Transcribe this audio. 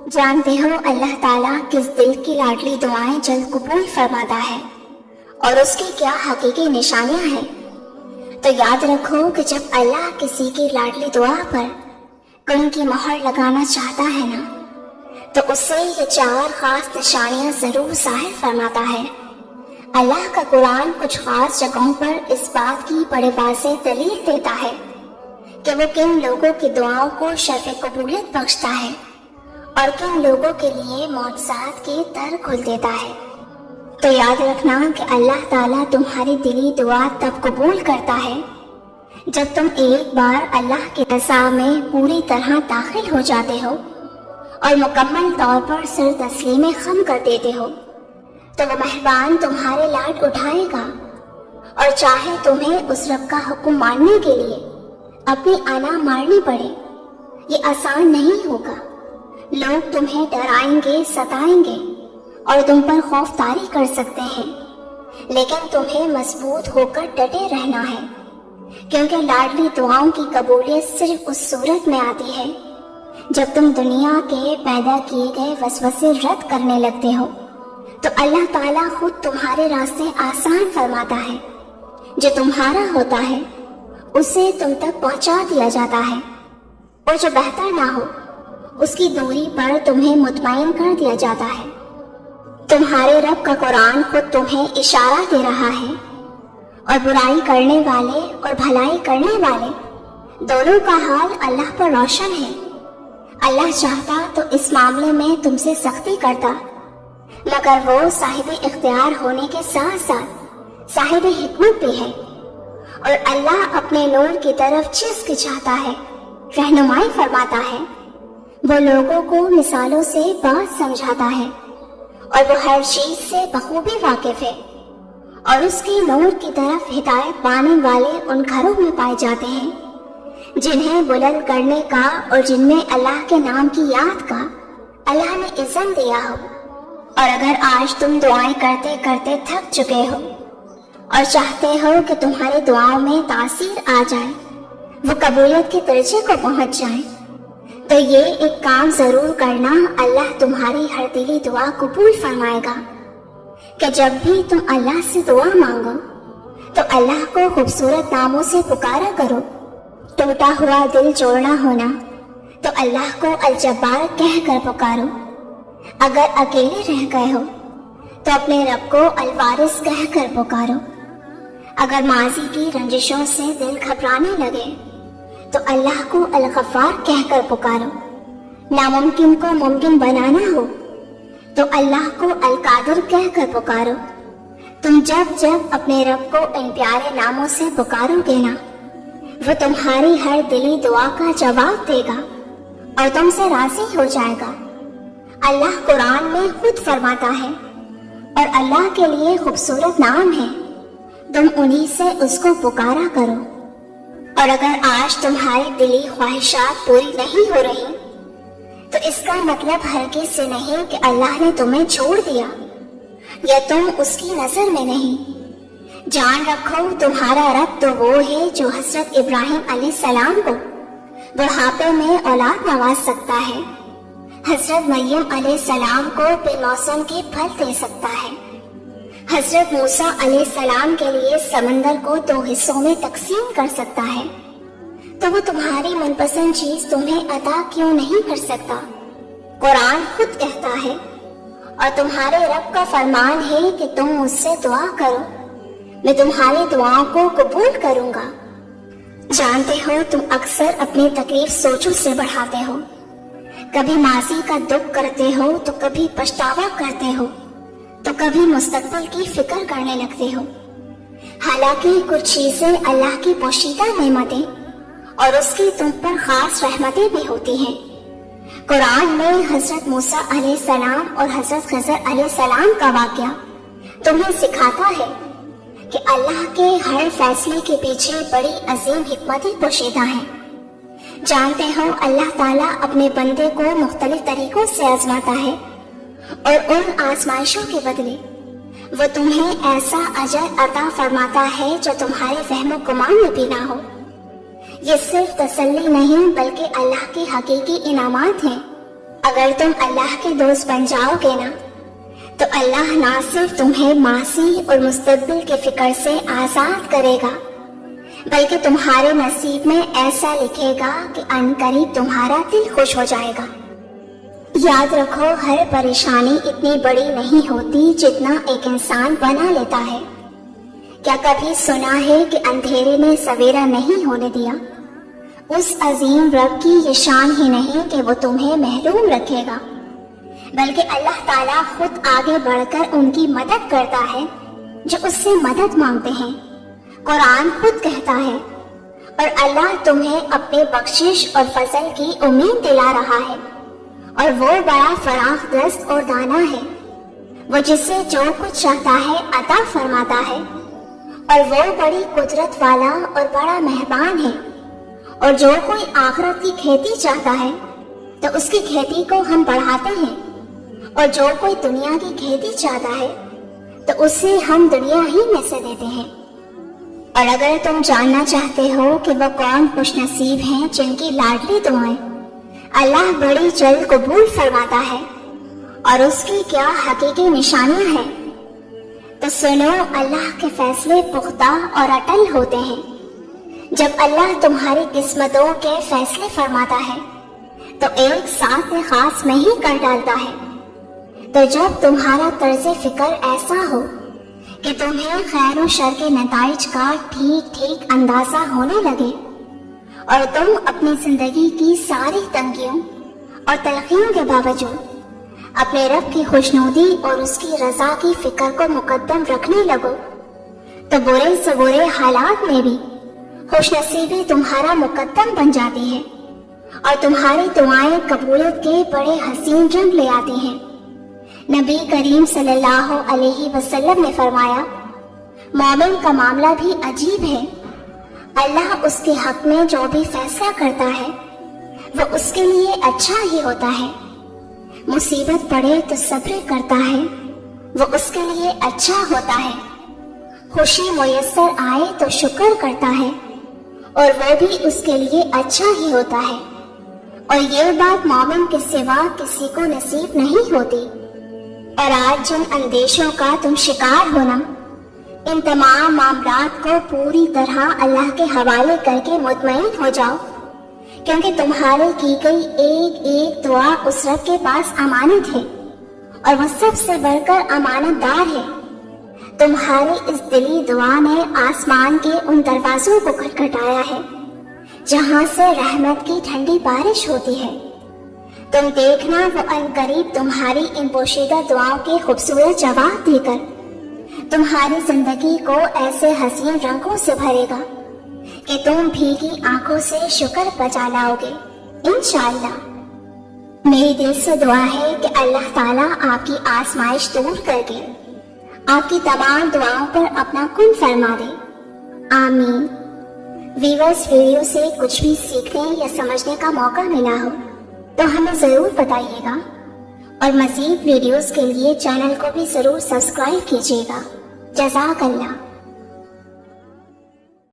جانتے ہو اللہ تعالیٰ کس دل کی لاڈلی دعائیں جلد قبول فرماتا ہے اور اس کی کیا حقیقی نشانیاں ہیں؟ تو یاد رکھو کہ جب اللہ کسی کی لاڈلی دعا پر کن کی مہر لگانا چاہتا ہے نا، تو اسے یہ 4 خاص نشانیاں ضرور ظاہر فرماتا ہے۔ اللہ کا قرآن کچھ خاص جگہوں پر اس بات کی بڑے واضح دلیل دیتا ہے کہ وہ کن لوگوں کی دعاؤں کو شرف قبولیت بخشتا ہے اور کن لوگوں کے لیے معجزات کے در کھول دیتا ہے۔ تو یاد رکھنا کہ اللہ تعالیٰ تمہاری دلی دعا تب قبول کرتا ہے جب تم ایک بار اللہ کی رضا میں پوری طرح داخل ہو جاتے ہو اور مکمل طور پر سر تسلیم خم کر دیتے ہو، تو وہ مہربان تمہارے لاڈ اٹھائے گا اور چاہے تمہیں اس رب کا حکم ماننے کے لیے اپنی انا مارنی پڑے، یہ آسان نہیں ہوگا۔ لوگ تمہیں ڈرائیں گے، ستائیں گے اور تم پر خوف طاری کر سکتے ہیں، لیکن تمہیں مضبوط ہو کر ڈٹے رہنا ہے، کیونکہ لاڈلی دعاؤں کی قبولیت صرف اس صورت میں آتی ہے جب تم دنیا کے پیدا کیے گئے وسوسے رد کرنے لگتے ہو، تو اللہ تعالیٰ خود تمہارے راستے آسان فرماتا ہے۔ جو تمہارا ہوتا ہے اسے تم تک پہنچا دیا جاتا ہے، اور جو بہتر نہ ہو اس کی دوری پر تمہیں مطمئن کر دیا جاتا ہے۔ تمہارے رب کا قرآن خود تمہیں اشارہ دے رہا ہے، اور برائی کرنے والے اور بھلائی کرنے والے دونوں کا حال اللہ پر روشن ہے۔ اللہ چاہتا تو اس معاملے میں تم سے سختی کرتا، مگر وہ صاحب اختیار ہونے کے ساتھ ساتھ صاحب حکمت بھی ہے، اور اللہ اپنے نور کی طرف جس کی چاہتا ہے رہنمائی فرماتا ہے۔ وہ لوگوں کو مثالوں سے بات سمجھاتا ہے، اور وہ ہر چیز سے بخوبی واقف ہے، اور اس کے نور کی طرف ہدایت پانے والے ان گھروں میں پائے جاتے ہیں جنہیں بلند کرنے کا اور جن میں اللہ کے نام کی یاد کا اللہ نے اذن دیا ہو۔ اور اگر آج تم دعائیں کرتے کرتے تھک چکے ہو اور چاہتے ہو کہ تمہاری دعاؤں میں تاثیر آ جائے، وہ قبولیت کے درجے کو پہنچ جائیں، تو یہ ایک کام ضرور کرنا، اللہ تمہاری ہر دلی دعا قبول فرمائے گا کہ جب بھی تم اللہ سے دعا مانگو تو اللہ کو خوبصورت ناموں سے پکارا کرو۔ ٹوٹا ہوا دل جوڑنا ہونا تو اللہ کو الجبار کہہ کر پکارو۔ اگر اکیلے رہ گئے ہو تو اپنے رب کو الوارث کہہ کر پکارو۔ اگر ماضی کی رنجشوں سے دل گھبرانے لگے تو اللہ کو الغفار کہہ کر پکارو۔ ناممکن کو ممکن بنانا ہو تو اللہ کو القادر کہہ کر پکارو۔ تم جب جب اپنے رب کو ان پیارے ناموں سے پکارو گے نا، وہ تمہاری ہر دلی دعا کا جواب دے گا اور تم سے راضی ہو جائے گا۔ اللہ قرآن میں خود فرماتا ہے، اور اللہ کے لیے خوبصورت نام ہے، تم انہی سے اس کو پکارا کرو۔ اور اگر آج تمہاری دلی خواہشات پوری نہیں ہو رہی تو اس کا مطلب ہرگز سے نہیں کہ اللہ نے تمہیں چھوڑ دیا یا تم اس کی نظر میں نہیں۔ جان رکھو تمہارا رب تو وہ ہے جو حضرت ابراہیم علیہ السلام کو بڑھاپے میں اولاد نواز سکتا ہے، حضرت مریم علیہ السلام کو بے موسم کے پھل دے سکتا ہے، حضرت موسیٰ علیہ السلام کے لیے سمندر کو 2 حصوں میں تقسیم کر سکتا ہے، تو وہ تمہاری من پسند چیز تمہیں عطا کیوں نہیں کر سکتا؟ قرآن خود کہتا ہے، اور تمہارے رب کا فرمان ہے کہ تم مجھ سے دعا کرو، میں تمہاری دعاؤں کو قبول کروں گا۔ جانتے ہو تم اکثر اپنی تکلیف سوچوں سے بڑھاتے ہو، کبھی ماضی کا دکھ کرتے ہو تو کبھی پچھتاوا کرتے ہو تو کبھی مستقبل کی فکر کرنے لگتے ہو، حالانکہ کچھ چیزیں اللہ کی پوشیدہ نعمتیں اور اس کی تم پر خاص رحمتیں بھی ہوتی ہیں۔ قرآن میں حضرت موسیٰ علیہ السلام اور حضرت خضر علیہ السلام کا واقعہ تمہیں سکھاتا ہے کہ اللہ کے ہر فیصلے کے پیچھے بڑی عظیم حکمتیں پوشیدہ ہیں۔ جانتے ہو اللہ تعالیٰ اپنے بندے کو مختلف طریقوں سے آزماتا ہے، اور ان آزمائشوں کے بدلے وہ تمہیں ایسا اجر عطا فرماتا ہے جو تمہارے فہم و گمان میں بھی نہ ہو۔ یہ صرف تسلی نہیں بلکہ اللہ کے حقیقی انعامات ہیں۔ اگر تم اللہ کے دوست بن جاؤ گے نا تو اللہ نہ صرف تمہیں ماضی اور مستقبل کے فکر سے آزاد کرے گا بلکہ تمہارے نصیب میں ایسا لکھے گا کہ عنقریب تمہارا دل خوش ہو جائے گا۔ یاد رکھو، ہر پریشانی اتنی بڑی نہیں ہوتی جتنا ایک انسان بنا لیتا ہے۔ کیا کبھی سنا ہے کہ اندھیرے نے سویرا نہیں ہونے دیا؟ اس عظیم رب کی یہ شان ہی نہیں کہ وہ تمہیں محروم رکھے گا، بلکہ اللہ تعالیٰ خود آگے بڑھ کر ان کی مدد کرتا ہے جو اس سے مدد مانگتے ہیں۔ قرآن خود کہتا ہے، اور اللہ تمہیں اپنے بخشش اور فضل کی امید دلا رہا ہے، اور وہ بڑا فراخ دست اور دانا ہے، وہ جس سے جو کچھ چاہتا ہے عطا فرماتا ہے، اور وہ بڑی قدرت والا اور بڑا مہربان ہے۔ اور جو کوئی آخرت کی کھیتی چاہتا ہے تو اس کی کھیتی کو ہم بڑھاتے ہیں، اور جو کوئی دنیا کی کھیتی چاہتا ہے تو اسے ہم دنیا ہی میں سے دیتے ہیں۔ اور اگر تم جاننا چاہتے ہو کہ وہ کون خوش نصیب ہیں جن کی لاڈلی دعائیں اللہ بڑی جلد قبول فرماتا ہے اور اس کی کیا حقیقی نشانیاں ہیں، تو سنو، اللہ کے فیصلے پختہ اور اٹل ہوتے ہیں۔ جب اللہ تمہاری قسمتوں کے فیصلے فرماتا ہے تو ایک ساتھ خاص میں ہی کر ڈالتا ہے۔ تو جب تمہارا طرز فکر ایسا ہو کہ تمہیں خیر و شر کے نتائج کا ٹھیک اندازہ ہونے لگے، اور تم اپنی زندگی کی ساری تنگیوں اور تلخیوں کے باوجود اپنے رب کی خوشنودی اور اس کی رضا کی فکر کو مقدم رکھنے لگو، تو برے سے برے حالات میں بھی خوش نصیبی تمہارا مقدم بن جاتی ہے، اور تمہاری دعائیں قبولیت کے بڑے حسین رنگ لے آتی ہیں۔ نبی کریم صلی اللہ علیہ وسلم نے فرمایا، مومن کا معاملہ بھی عجیب ہے، اللہ اس کے حق میں جو بھی فیصلہ کرتا ہے وہ اس کے لیے اچھا ہی ہوتا ہے۔ مصیبت پڑے تو صبر کرتا ہے، وہ اس کے لیے اچھا ہوتا ہے۔ خوشی میسر آئے تو شکر کرتا ہے، اور وہ بھی اس کے لیے اچھا ہی ہوتا ہے۔ اور یہ بات مومن کے سوا کسی کو نصیب نہیں ہوتی۔ اور آج جن اندیشوں کا تم شکار ہونا، ان تمام معاملات کو پوری طرح اللہ کے حوالے کر کے مطمئن ہو جاؤ، کیونکہ تمہارے کی گئی ایک ایک دعا اس رب کے پاس امانت ہے، اور وہ سب سے بڑھ کر امانت دار ہے۔ تمہاری اس دلی دعا نے آسمان کے ان دروازوں کو کھٹکھٹایا ہے جہاں سے رحمت کی ٹھنڈی بارش ہوتی ہے۔ تم دیکھنا، وہ عنقریب تمہاری ان پوشیدہ دعاؤں کے خوبصورت جواب دے کر تمہاری زندگی کو ایسے حسین رنگوں سے بھرے گا کہ تم بھیگی آنکھوں سے شکر بجا لاؤ گے انشاءاللہ۔ میری دل سے دعا ہے کہ اللہ تعالیٰ آپ کی آزمائش دور کر کے آپ کی تمام دعاؤں پر اپنا کن فرما دے، آمین۔ ویورز، ویڈیو سے کچھ بھی سیکھنے یا سمجھنے کا موقع ملا ہو تو ہمیں ضرور بتائیے گا، اور مزید ویڈیوز کے لیے چینل کو بھی ضرور سبسکرائب کیجیے گا۔ جزاک اللہ۔